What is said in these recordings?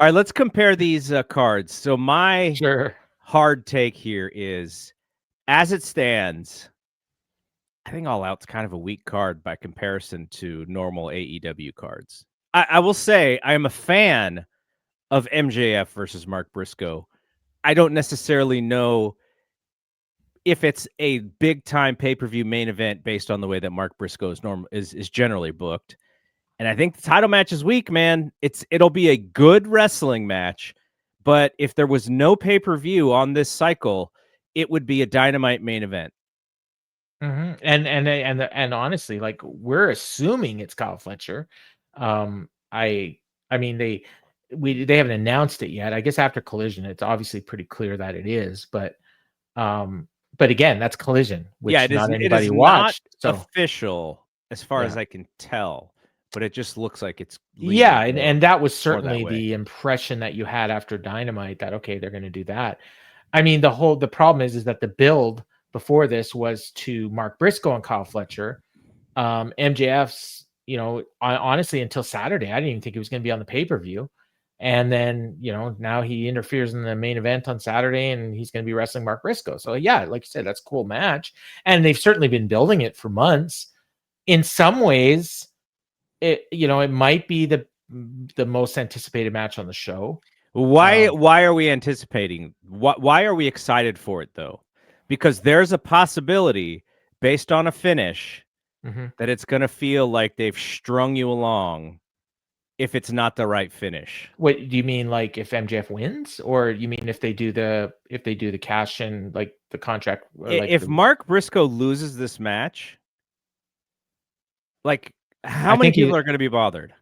All right, let's compare these cards. So my Sure. hard take here is, as it stands, I think All Out's kind of a weak card by comparison to normal AEW cards. I will say I am a fan of MJF versus Mark Briscoe. I don't necessarily know if it's a big time pay-per-view main event based on the way that Mark Briscoe is generally booked. And I think the title match is weak, man. It'll be a good wrestling match, but if there was no pay-per-view on this cycle, it would be a Dynamite main event. Mm-hmm. And honestly, like, we're assuming it's Kyle Fletcher. I mean, they haven't announced it yet. I guess after Collision, it's obviously pretty clear that it is. But again, that's Collision, which Yeah, it not is anybody not watched. So official as far as yeah, I can tell, but it just looks like it's yeah, leaning and that was more that certainly way. the impression that you had after Dynamite, that okay, they're going to do that. I mean, the problem is that the build before this was to Mark Briscoe and Kyle Fletcher. MJF's, honestly, until Saturday, I didn't even think he was going to be on the pay-per-view. And then, now he interferes in the main event on Saturday and he's going to be wrestling Mark Briscoe. So yeah, like you said, that's a cool match. And they've certainly been building it for months. In some ways, it might be the most anticipated match on the show. Why are we anticipating? Why are we excited for it though? Because there's a possibility based on a finish that it's going to feel like they've strung you along if it's not the right finish. What do you mean, like if MJF wins, or you mean if they do the cash in, like the contract? If Mark Briscoe loses this match, like how many people are going to be bothered?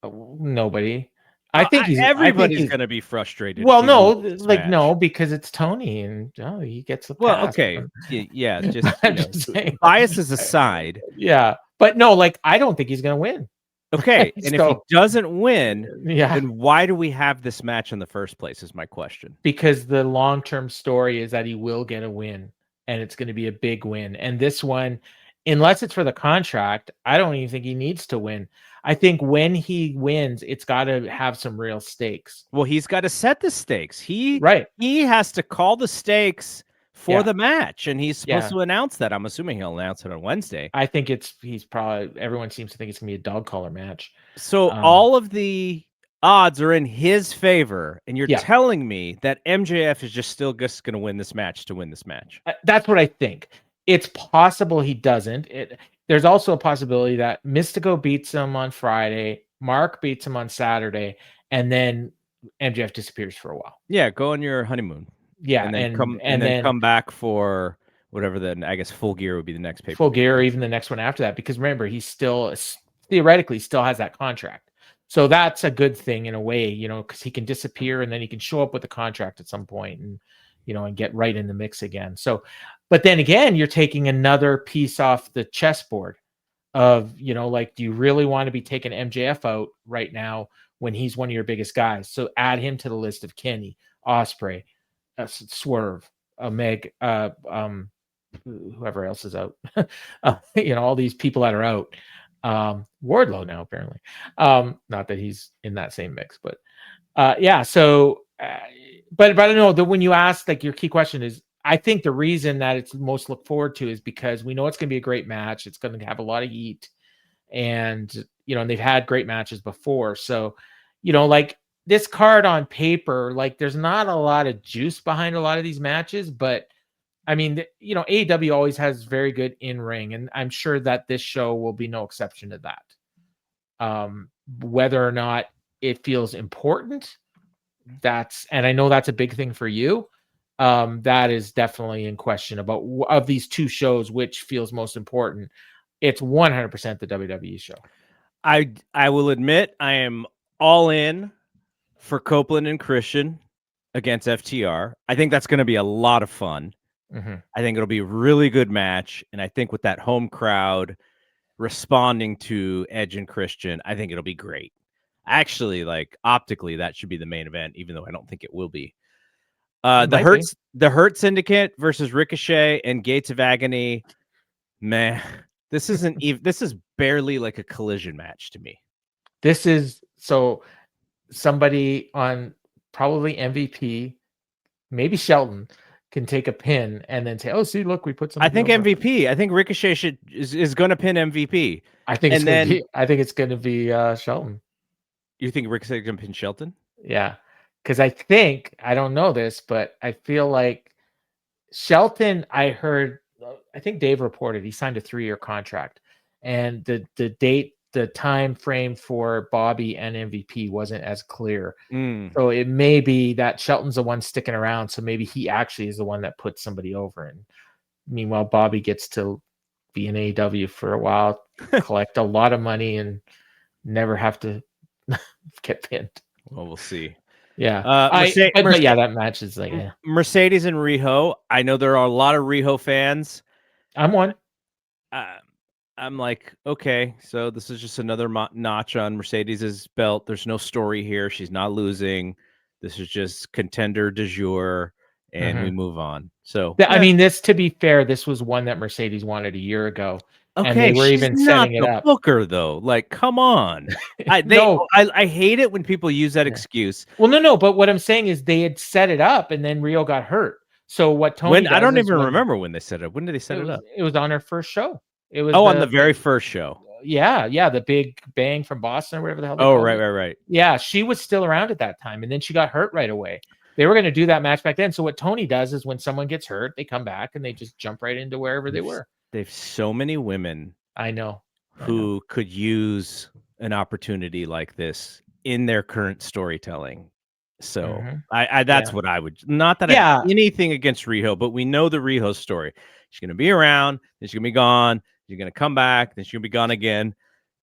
Nobody. I think everybody's going to be frustrated. Well, no, like no, because it's Tony and he gets the pass. Well, okay, yeah, just biases aside. Yeah, but no, like I don't think he's going to win. Okay, and if he doesn't win, yeah, then why do we have this match in the first place is my question. Because the long-term story is that he will get a win, and it's going to be a big win. And this one, unless it's for the contract, I don't even think he needs to win. I think when he wins, it's got to have some real stakes. Well, he's got to set the stakes. He has to call the stakes for the match, and he's supposed to announce that. I'm assuming he'll announce it on Wednesday. I think everyone seems to think it's gonna be a dog collar match. So all of the odds are in his favor, and you're telling me that MJF is still just going to win this match to win this match. That's what I think. It's possible he doesn't. There's also a possibility that Mystico beats him on Friday, Mark beats him on Saturday, and then MJF disappears for a while. Yeah, go on your honeymoon. Yeah, and then come back for whatever. Then I guess Full Gear would be the next paper. Full Gear, or even the next one after that, because remember, he still theoretically still has that contract. So that's a good thing in a way, because he can disappear and then he can show up with a contract at some point and and get right in the mix again. So, but then again, you're taking another piece off the chessboard of, like, do you really want to be taking MJF out right now when he's one of your biggest guys? So add him to the list of Kenny, Ospreay, Swerve, Meg, whoever else is out. All these people that are out. Wardlow now, apparently. Not that he's in that same mix, but yeah. So, but I don't know that when you ask, like, your key question is, I think the reason that it's most look forward to is because we know it's going to be a great match. It's going to have a lot of heat, and and they've had great matches before. So, like, this card on paper, like, there's not a lot of juice behind a lot of these matches, but I mean, AEW always has very good in-ring, and I'm sure that this show will be no exception to that. Whether or not it feels important, and I know that's a big thing for you. That is definitely in question about of these two shows, which feels most important. It's 100% the WWE show. I will admit I am all in for Copeland and Christian against FTR. I think that's going to be a lot of fun. Mm-hmm. I think it'll be a really good match. And I think with that home crowd responding to Edge and Christian, I think it'll be great. Actually, like, optically, that should be the main event, even though I don't think it will be. The Hurt Syndicate versus Ricochet and Gates of Agony. Man, this isn't even, this is barely like a Collision match to me. This is so. somebody on probably MVP, maybe Shelton, can take a pin and then say, "Oh, see, look, we put I somebody think over." MVP. I think Ricochet is going to pin MVP. I think it's And gonna then be. I think it's gonna be Shelton. you think Ricochet going to pin Shelton? Yeah, because I don't know this, but I feel like Shelton. I heard. I think Dave reported he signed a 3-year contract, and the time frame for Bobby and MVP wasn't as clear. So it may be that Shelton's the one sticking around. So maybe he actually is the one that puts somebody over. And meanwhile, Bobby gets to be in AEW for a while, collect a lot of money, and never have to get pinned. Well, we'll see. Yeah. Mercedes, Yeah, that match is like, yeah. Mercedes and Riho. I know there are a lot of Riho fans. I'm one. I'm like, okay, so this is just another notch on Mercedes's belt. There's no story here. She's not losing. This is just contender du jour, and we move on. So, I mean, to be fair, this was one that Mercedes wanted a year ago. Okay, and they were she's even not setting it the up. booker, though. Like, come on. No. I hate it when people use that excuse. Well, no. But what I'm saying is they had set it up, and then Rio got hurt. So what Tony I don't even remember when they set it up. When did they set it up? It was on her first show. It was on the very first show. Yeah, the Big Bang from Boston or whatever the hell. Right. Yeah, she was still around at that time, and then she got hurt right away. They were going to do that match back then. So what Tony does is when someone gets hurt, they come back and they just jump right into wherever they were. They've so many women. I know. Who could use an opportunity like this in their current storytelling. So that's what I would, not that I have anything against Riho, but we know the Riho story. She's going to be around, then she's going to be gone, she's going to come back, then she's going to be gone again.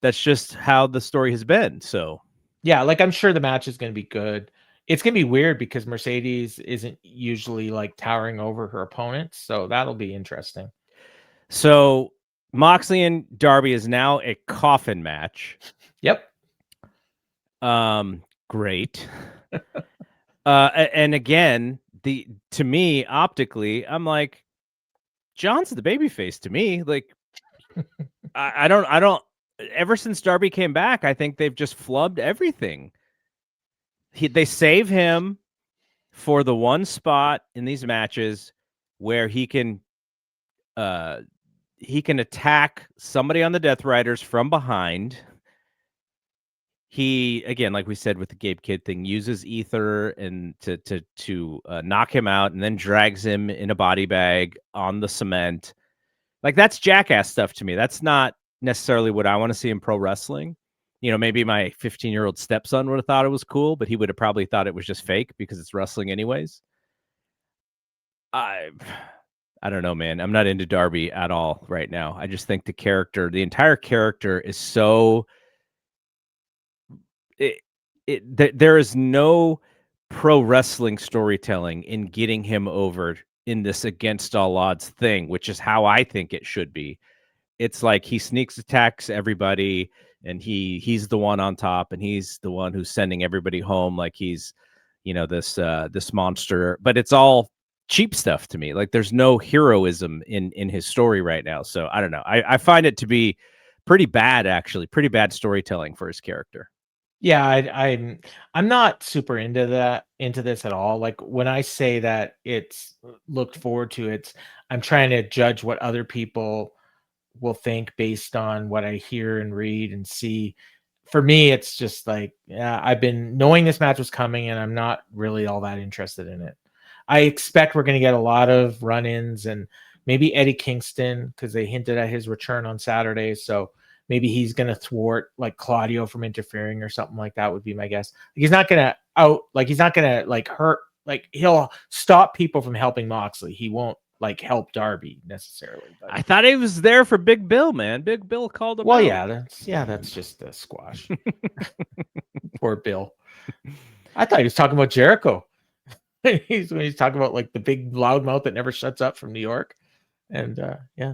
That's just how the story has been. So yeah, like I'm sure the match is going to be good. It's going to be weird because Mercedes isn't usually like towering over her opponents. So that'll be interesting. So Moxley and Darby is now a coffin match. Yep. Great. And again, to me, optically, I'm like, John's the babyface to me. Like, I don't. Ever since Darby came back, I think they've just flubbed everything. They save him for the one spot in these matches where he can attack somebody on the Death Riders from behind. He, again, like we said with the Gabe Kidd thing, uses ether and to knock him out, and then drags him in a body bag on the cement. Like, that's jackass stuff to me. That's not necessarily what I want to see in pro wrestling. You know, maybe my 15-year-old stepson would have thought it was cool, but he would have probably thought it was just fake because it's wrestling anyways. I don't know, man. I'm not into Darby at all right now. I just think the entire character is so... there is no pro wrestling storytelling in getting him over in this against all odds thing, which is how I think it should be. It's like he sneaks attacks everybody, and he's the one on top, and he's the one who's sending everybody home like he's, this monster. But it's all cheap stuff to me. Like, there's no heroism in his story right now. So I don't know. I find it to be pretty bad, actually. Pretty bad storytelling for his character. Yeah, I'm not super into this at all. Like, when I say that it's looked forward to, I'm trying to judge what other people will think based on what I hear and read and see. For me, it's just like, yeah, I've been knowing this match was coming, and I'm not really all that interested in it. I expect we're going to get a lot of run-ins and maybe Eddie Kingston, because they hinted at his return on Saturday. So maybe he's going to thwart like Claudio from interfering or something like that would be my guess. He's not going to hurt. Like, he'll stop people from helping Moxley. He won't like help Darby necessarily. But I thought he was there for Big Bill, man. Big Bill called him out. That's just a squash. Poor Bill. I thought he was talking about Jericho. He's talking about like the big loudmouth that never shuts up from New York. And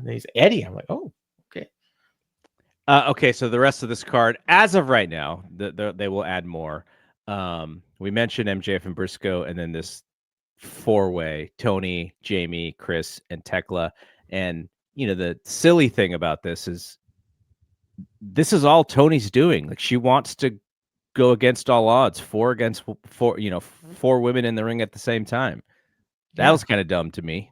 he's Eddie. I'm like, oh, okay. Okay, so the rest of this card, as of right now, they will add more. We mentioned MJF and Briscoe, and then this 4-way: Tony, Jamie, Chris, and Tekla. And the silly thing about this is all Tony's doing. Like, she wants to go against all odds, 4 against 4, 4 women in the ring at the same time. That was kind of dumb to me.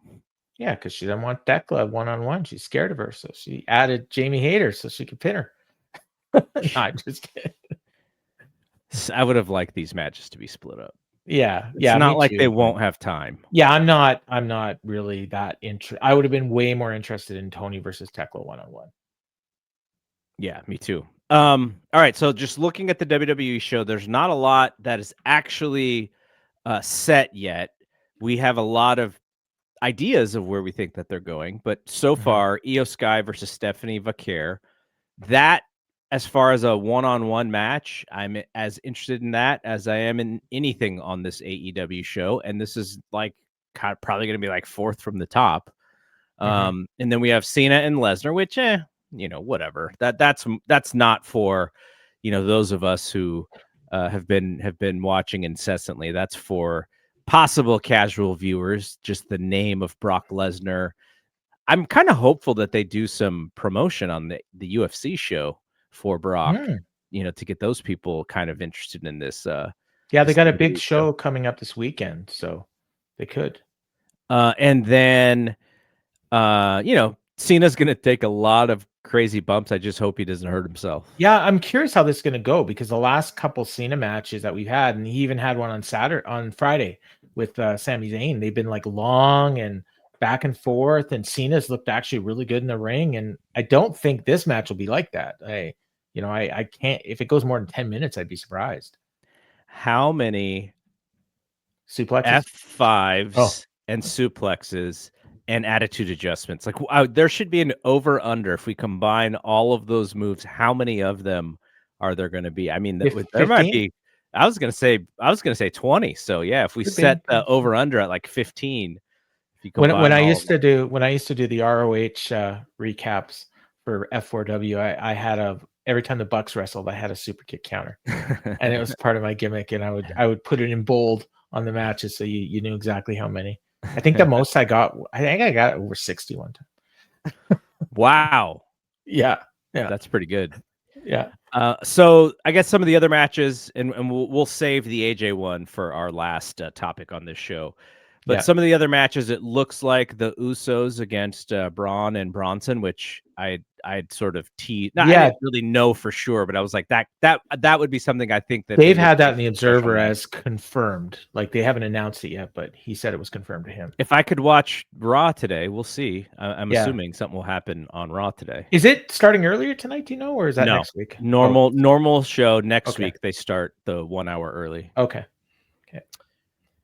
Yeah, because she didn't want Tekla one-on-one. She's scared of her, so she added Jamie Hayter so she could pin her. No, I'm just kidding. I would have liked these matches to be split up. Yeah, It's not me like too. they won't have time. Yeah, I'm not really that interested. I would have been way more interested in Tony versus Tekla one-on-one. Yeah, me too. All right, so just looking at the WWE show, there's not a lot that is actually set yet. We have a lot of ideas of where we think that they're going, but so far, Io Sky versus Stephanie Vaquer, that as far as a one-on-one match, I'm as interested in that as I am in anything on this AEW show, and this is like probably going to be like 4th from the top. And then we have Cena and Lesnar, which whatever. That's not for those of us who have been watching incessantly. That's for possible casual viewers. Just the name of Brock Lesnar. I'm kind of hopeful that they do some promotion on the UFC show for Brock, to get those people kind of interested in this. Yeah, they got a big show coming up this weekend, so they could. And then, Cena's going to take a lot of crazy bumps. I just hope he doesn't hurt himself. Yeah, I'm curious how this is going to go because the last couple Cena matches that we've had, and he even had one on Friday with Sami Zayn. They've been like long and back and forth, and Cena's looked actually really good in the ring. And I don't think this match will be like that. I can't. If it goes more than 10 minutes, I'd be surprised. How many suplexes, F5s and suplexes and attitude adjustments? Like there should be an over under if we combine all of those moves. How many of them are there going to be? I mean, there might be. I was going to say 20. So yeah, if we set the over under at like 15. When I used to do the ROH recaps for F4W, I had every time the Bucks wrestled, I had a super kick counter, and it was part of my gimmick. And I would put it in bold on the matches so you knew exactly how many. I think the most I got over 60 one time. Wow. Yeah, that's pretty good. Yeah. So I guess some of the other matches, and we'll save the AJ one for our last topic on this show. But some of the other matches, it looks like the Usos against Braun and Bronson, which I'd sort of teased. I didn't really know for sure, but I was like that would be something I think that they've had that in the Observer as confirmed. Like they haven't announced it yet, but he said it was confirmed to him. If I could watch Raw today, we'll see. I'm assuming something will happen on Raw today. Is it starting earlier tonight? Do you know, or is that next week? Normal show next week. They start the 1 hour early. Okay.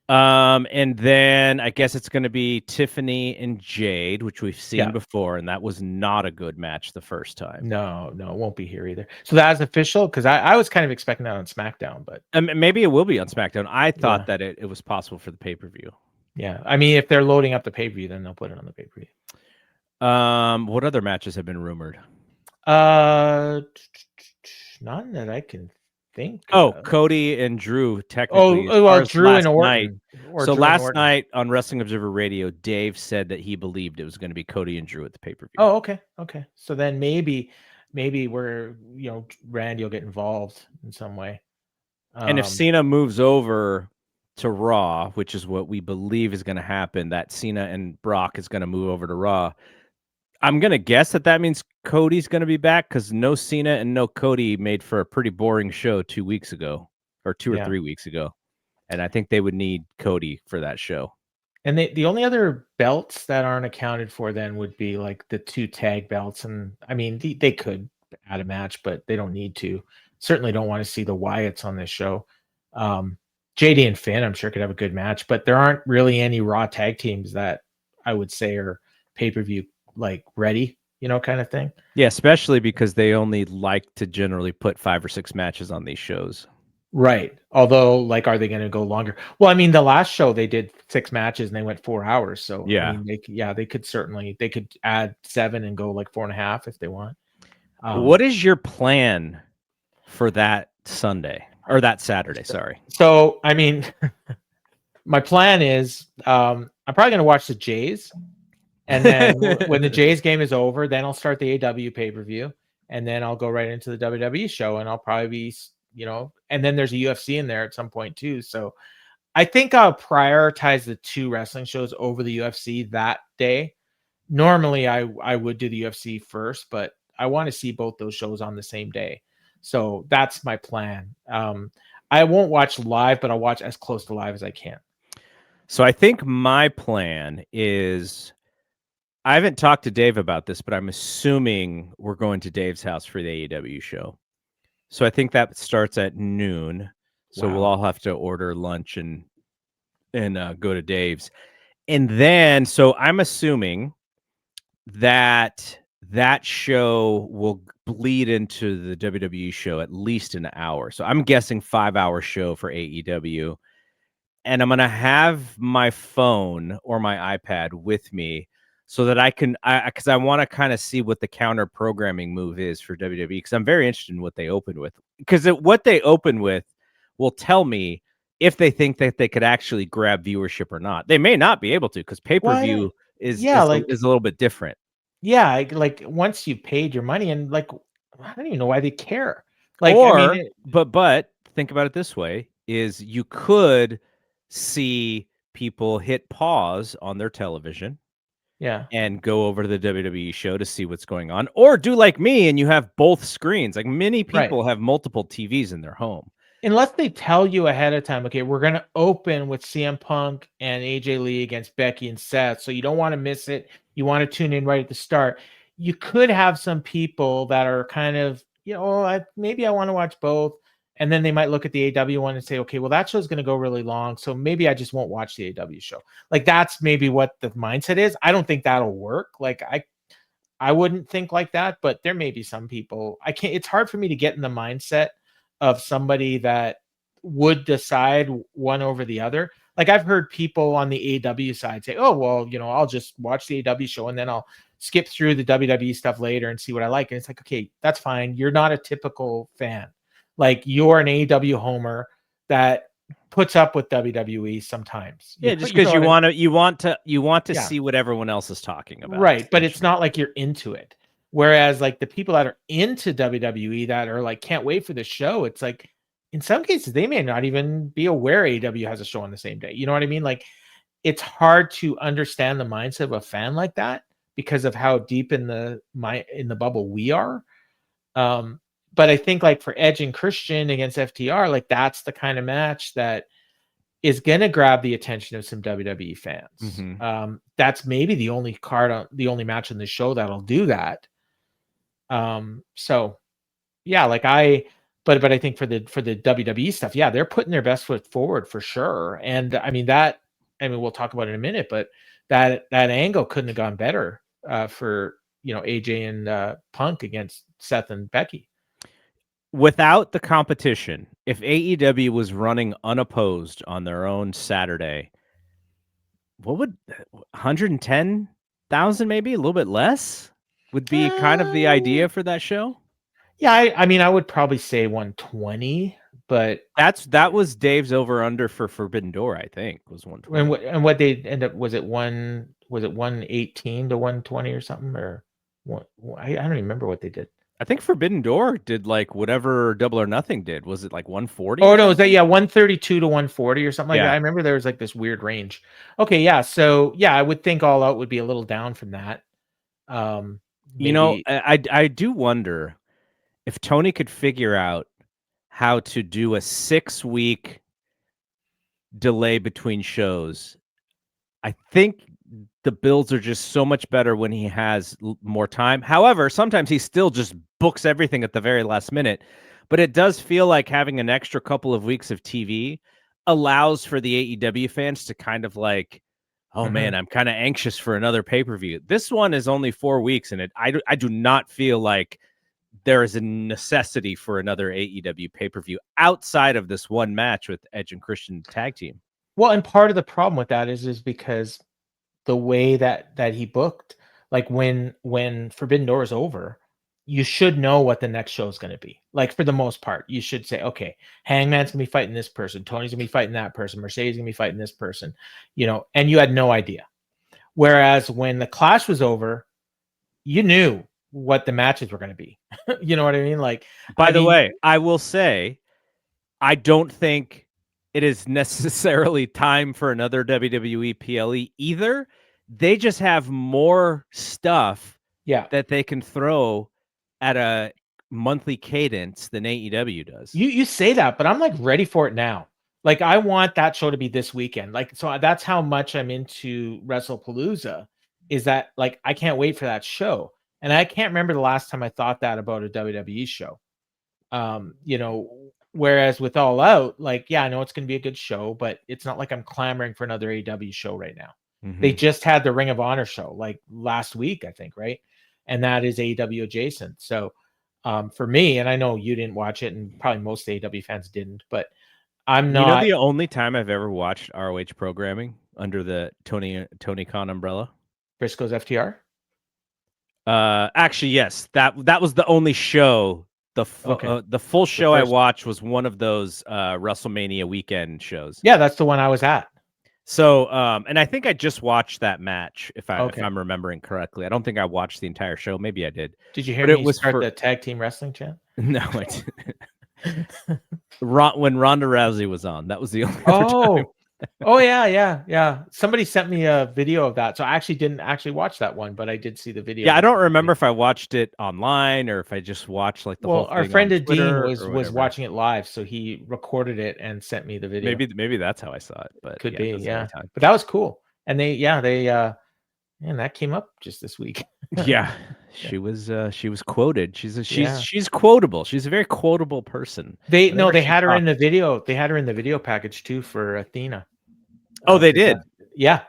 And then I guess it's going to be Tiffany and Jade, which we've seen before, and that was not a good match the first time. No, it won't be here either. So that's official, because I was kind of expecting that on SmackDown, but maybe it will be on SmackDown. I thought that it was possible for the pay-per-view. Yeah, I mean, if they're loading up the pay-per-view, then they'll put it on the pay-per-view. What other matches have been rumored? None that I can think. Cody and Drew technically. Drew and Orton. Last night on Wrestling Observer Radio, Dave said that he believed it was going to be Cody and Drew at the pay-per-view. Oh, okay. So then maybe we're Randy will get involved in some way. And if Cena moves over to Raw, which is what we believe is going to happen, that Cena and Brock is going to move over to Raw. I'm going to guess that means Cody's going to be back, because no Cena and no Cody made for a pretty boring show 2 weeks ago, or 2 or 3 weeks ago. And I think they would need Cody for that show. And the only other belts that aren't accounted for then would be like the 2 tag belts. And I mean, they could add a match, but they don't need to. Certainly don't want to see the Wyatts on this show. JD and Finn, I'm sure, could have a good match, but there aren't really any Raw tag teams that I would say are pay-per-view like ready, kind of thing. Yeah, especially because they only like to generally put 5 or 6 matches on these shows. Right. Although, like, are they going to go longer? Well, I mean, the last show they did 6 matches and they went 4 hours. So yeah, I mean, they could add 7 and go like 4.5 if they want. What is your plan for that Sunday or that Saturday? Sorry. So, I mean, my plan is I'm probably going to watch the Jays. And then when the Jays game is over, then I'll start the AEW pay-per-view, and then I'll go right into the WWE show, and I'll probably be and then there's a UFC in there at some point too. So I think I'll prioritize the 2 wrestling shows over the UFC that day. Normally I would do the UFC first, but I want to see both those shows on the same day. So that's my plan. I won't watch live, but I'll watch as close to live as I can. So I think my plan is, I haven't talked to Dave about this, but I'm assuming we're going to Dave's house for the AEW show. So I think that starts at noon. So we'll all have to order lunch and go to Dave's. And then, so I'm assuming that show will bleed into the WWE show at least an hour. So I'm guessing 5-hour show for AEW. And I'm going to have my phone or my iPad with me so that I can, because I want to kind of see what the counter programming move is for WWE, because I'm very interested in what they open with. Because what they open with will tell me if they think that they could actually grab viewership or not. They may not be able to, because pay-per-view is a little bit different. Yeah, like once you've paid your money, and like I don't even know why they care. Like, but think about it this way: is you could see people hit pause on their television, and go over to the WWE show to see what's going on, or do like me and you have both screens. Like many people have multiple TVs in their home. Unless they tell you ahead of time, okay, we're going to open with CM Punk and AJ Lee against Becky and Seth, so you don't want to miss it. You want to tune in right at the start. You could have some people that are kind of, maybe I want to watch both. And then they might look at the AEW one and say, okay, well, that show's going to go really long, so maybe I just won't watch the AEW show. Like, that's maybe what the mindset is. I don't think that'll work. Like, I wouldn't think like that, but there may be some people. It's hard for me to get in the mindset of somebody that would decide one over the other. Like, I've heard people on the AEW side say, oh, well, I'll just watch the AEW show and then I'll skip through the WWE stuff later and see what I like. And it's like, okay, that's fine. You're not a typical fan. Like, you're an AEW homer that puts up with WWE sometimes. Yeah, just because you want to see what everyone else is talking about. Right. But it's not like you're into it. Whereas like the people that are into WWE that are like, can't wait for the show, it's like, in some cases, they may not even be aware AEW has a show on the same day. You know what I mean? Like, it's hard to understand the mindset of a fan like that because of how deep in the bubble we are. But I think like for Edge and Christian against FTR, like that's the kind of match that is going to grab the attention of some WWE fans. Mm-hmm. That's maybe the only match on the show that'll do that. So yeah, like but I think for the WWE stuff, yeah, they're putting their best foot forward for sure. And I mean, we'll talk about it in a minute, but that angle couldn't have gone better for, AJ and Punk against Seth and Becky. Without the competition, if AEW was running unopposed on their own Saturday, what would 110,000, maybe a little bit less, would be kind of the idea for that show? Yeah, I mean, I would probably say 120, but that was Dave's over/under for Forbidden Door. I think was 120. And what they end up, was it 118 to 120 or something, or what? I don't remember what they did. I think Forbidden Door did like whatever Double or Nothing did. Was it like 140? Oh no, is that 132 to 140 or something like that? I remember there was like this weird range. Okay, yeah. So yeah, I would think All Out would be a little down from that. Maybe... I do wonder if Tony could figure out how to do a 6-week delay between shows. I think the builds are just so much better when he has more time. However, sometimes he still just books everything at the very last minute. But it does feel like having an extra couple of weeks of TV allows for the AEW fans to kind of like, oh man, I'm kind of anxious for another pay-per-view. This one is only 4 weeks, and I do not feel like there is a necessity for another AEW pay-per-view outside of this one match with Edge and Christian tag team. Well, and part of the problem with that is because the way that he booked, like when Forbidden Door is over, you should know what the next show is going to be. Like, for the most part, you should say, okay, Hangman's going to be fighting this person, Tony's going to be fighting that person, Mercedes going to be fighting this person, and you had no idea. Whereas when the Clash was over, you knew what the matches were going to be. You know what I mean? Like, by the way, I will say I don't think it is necessarily time for another WWE PLE either. They just have more stuff that they can throw at a monthly cadence than AEW does. You say that, but I'm like ready for it now. Like I want that show to be this weekend. Like so that's how much I'm into Wrestlepalooza. Is that like I can't wait for that show, and I can't remember the last time I thought that about a WWE show. You know, whereas with All Out, like yeah, I know it's going to be a good show, but it's not like I'm clamoring for another AEW show right now. They just had the Ring of Honor show like last week, I think, right? And that is AEW adjacent. So for me, and I know you didn't watch it, and probably most AEW fans didn't, but I'm You know not. the only time I've ever watched ROH programming under the Tony Khan umbrella? Briscoe's FTR? Actually, yes. That was the only show. The full show I watched was one of those WrestleMania weekend shows. Yeah, that's the one I was at. So, and I think I just watched that match, if I'm remembering correctly. I don't think I watched the entire show. Maybe I did. Did you hear me start the tag team wrestling chant? No, I didn't. When Ronda Rousey was on, that was the only time. Oh yeah. Somebody sent me a video of that, so I actually didn't watch that one, but I did see the video. Yeah, I don't remember if I watched it online or if I just watched like the whole thing. Our friend on Dean was watching it live, so he recorded it and sent me the video. Maybe that's how I saw it, but could be, yeah. But that was cool, and they and that came up just this week. Yeah, she was quoted. She's quotable. She's a very quotable person. They had her in the video. They had her in the video package too for Athena. Oh, they did. Yeah.